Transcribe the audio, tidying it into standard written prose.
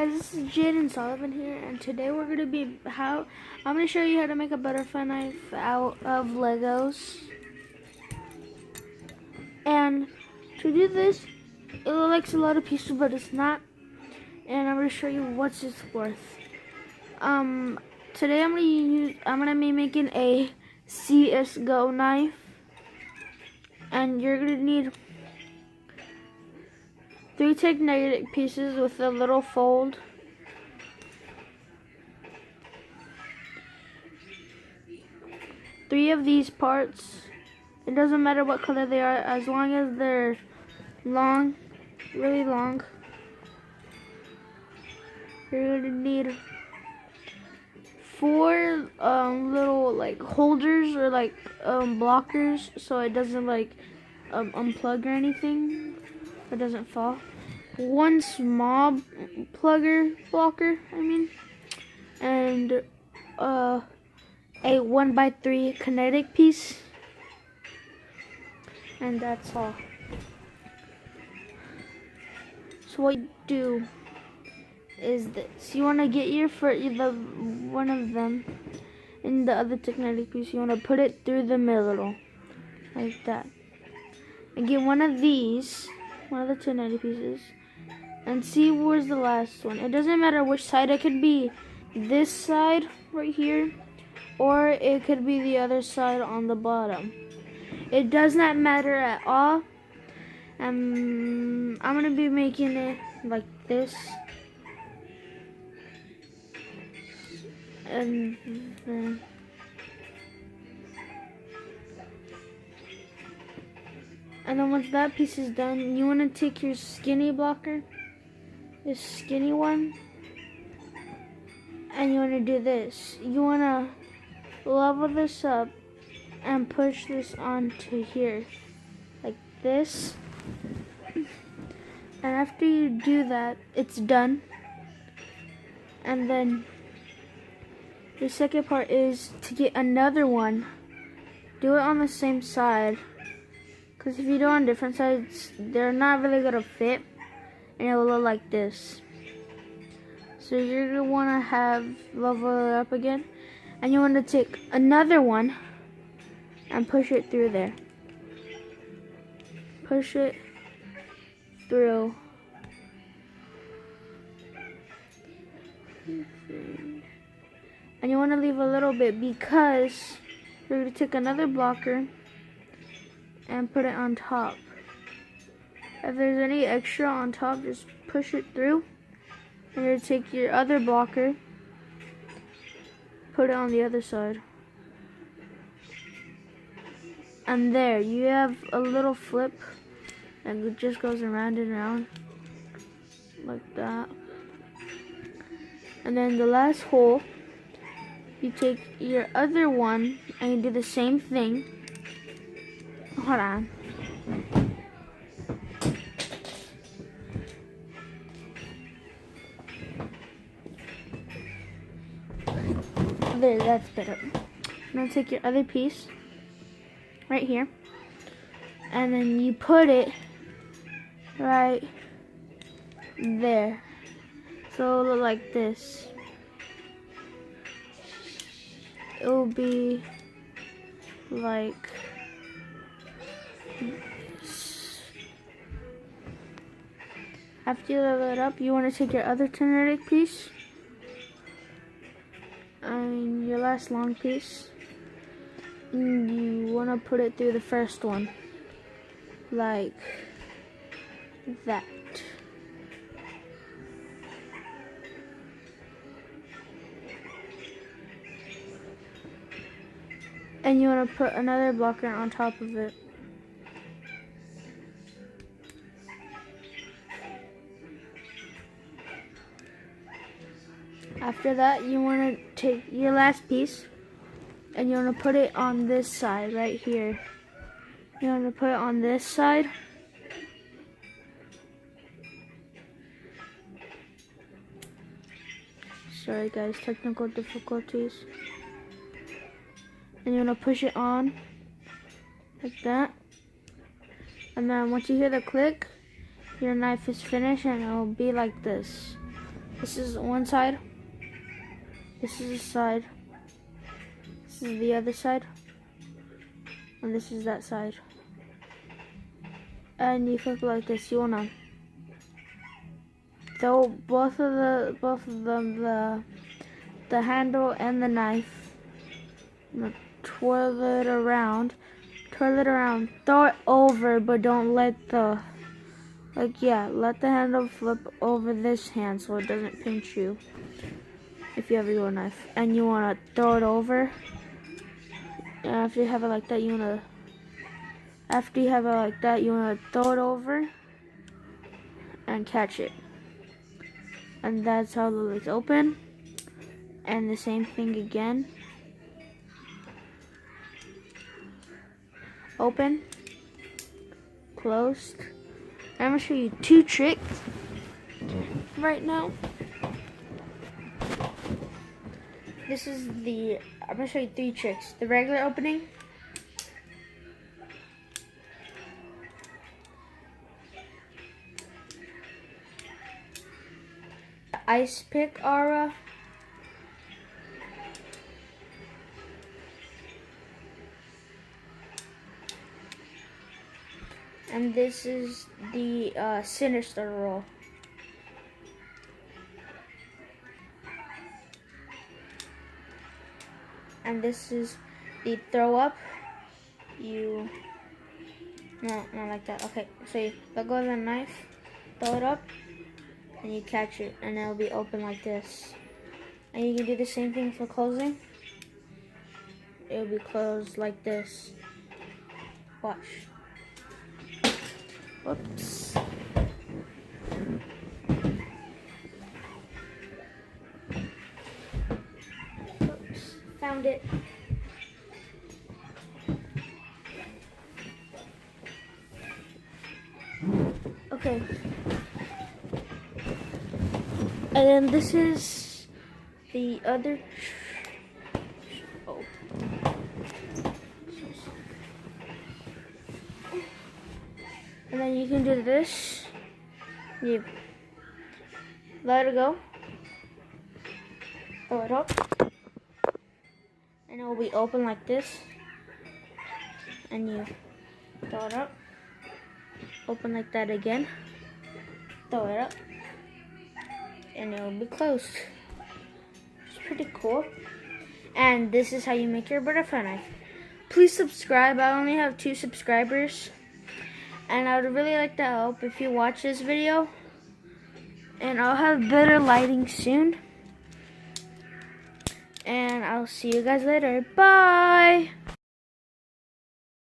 guys, this is Jaden Sullivan here, and today I'm gonna show you how to make a butterfly knife out of Legos. And to do this, it looks like a lot of pieces, but it's not. And I'm gonna show you what it's worth. Today I'm gonna be making a csgo knife, and you're gonna need 3 magnetic pieces with a little fold, 3 of these parts. It doesn't matter what color they are as long as they're long, really long. You're gonna need 4 little like holders or like blockers, so it doesn't like unplug or anything. It doesn't fall. 1 small blocker, and a 1x3 kinetic piece, and that's all. So what you do is this: you want to get one of them in the other kinetic piece. You want to put it through the middle like that, and get one of these. One of the 290 pieces, and see where's the last one. It doesn't matter which side. It could be this side right here, or it could be the other side on the bottom. It does not matter at all. I'm gonna be making it like this, and then once that piece is done, you want to take your skinny blocker, this skinny one, and you want to do this. You want to level this up and push this onto here, like this. And after you do that, it's done. And then the second part is to get another one. Do it on the same side, because if you do it on different sides, they're not really gonna fit, and it will look like this. So you're gonna wanna level it up again, and you wanna take another one and push it through there. Push it through. And you wanna leave a little bit, because you're gonna take another blocker and put it on top. If there's any extra on top, just push it through. And you're gonna take your other blocker, put it on the other side. And there, you have a little flip, and it just goes around and around, like that. And then the last hole, you take your other one, and you do the same thing. Hold on. There, that's better. Now take your other piece right here, and then you put it right there. So it'll look like this. It will be like this. After you level it up, you want to take your other kinetic piece and your last long piece, and you want to put it through the first one like that. And you want to put another blocker on top of it. After that, you want to take your last piece, and you want to put it on this side right here. You want to put it on this side. Sorry guys, technical difficulties. And you want to push it on like that. And then once you hear the click, your knife is finished, and it will be like this. This is one side. This is the side. This is the other side. And this is that side. And you flip it like this. You wanna throw both of them, the handle and the knife. Twirl it around. Throw it over, but don't let the let the handle flip over this hand so it doesn't pinch you if you have your knife. And you wanna throw it over. And after you have it like that, you wanna throw it over and catch it. And that's how the lid's open. And the same thing again. Open, closed. I'm gonna show you 2 tricks right now. I'm gonna show you 3 tricks. The regular opening, the ice pick aura, and this is the sinister roll. And this is the throw up. No, not like that. Okay, so you let go of the knife, throw it up, and you catch it, and it'll be open like this. And you can do the same thing for closing. It'll be closed like this. Watch. Whoops. Oops. Found it. Okay. And then this is the other. Oh. And then you can do this. You let it go. Throw it up. And it will be open like this. And you throw it up. Open like that again. Throw it up. And it will be closed. It's pretty cool. And this is how you make your butterfly knife. Please subscribe. I only have 2 subscribers. And I would really like the help if you watch this video. And I'll have better lighting soon. And I'll see you guys later. Bye!